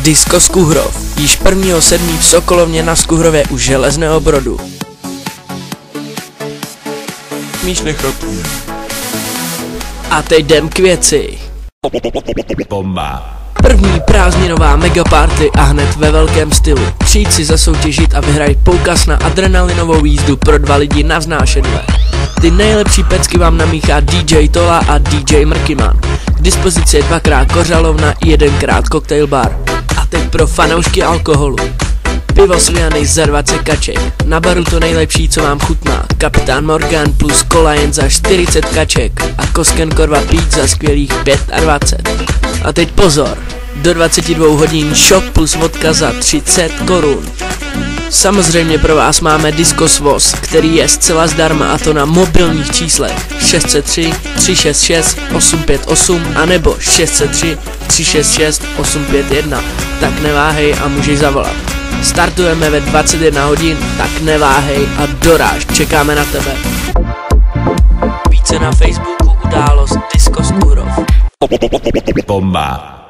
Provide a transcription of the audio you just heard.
Disko Skuhrov, již 1.7. v Sokolovně na Skuhrově u Železného Brodu. Míš nechrotů. A teď jdem k věci. Bomba. První prázdninová megaparty a hned ve velkém stylu. Přijít si zasoutěžit a vyhrajit poukaz na adrenalinovou jízdu pro 2 lidi na vznášedle. Ty nejlepší pecky vám namíchá DJ Tola a DJ Mrkyman. K dispozici je 2x kořalovna i 1x koktejl bar. A teď pro fanoušky alkoholu. Pivo Sliany za 20 kaček. Na baru to nejlepší, co vám chutná. Kapitán Morgan plus kola jen za 40 kaček. A Kosken Korva pít za skvělých 25. A teď pozor, do 22 hodin šok plus vodka za 30 korun. Samozřejmě pro vás máme Disko Svoz, který je zcela zdarma, a to na mobilních číslech 603 366 858 anebo 603 366 851. Tak neváhej a můžeš zavolat. Startujeme ve 21 hodin, tak neváhej a doráž, čekáme na tebe. Více na Facebooku událost Disko Skuhrov. Bomba.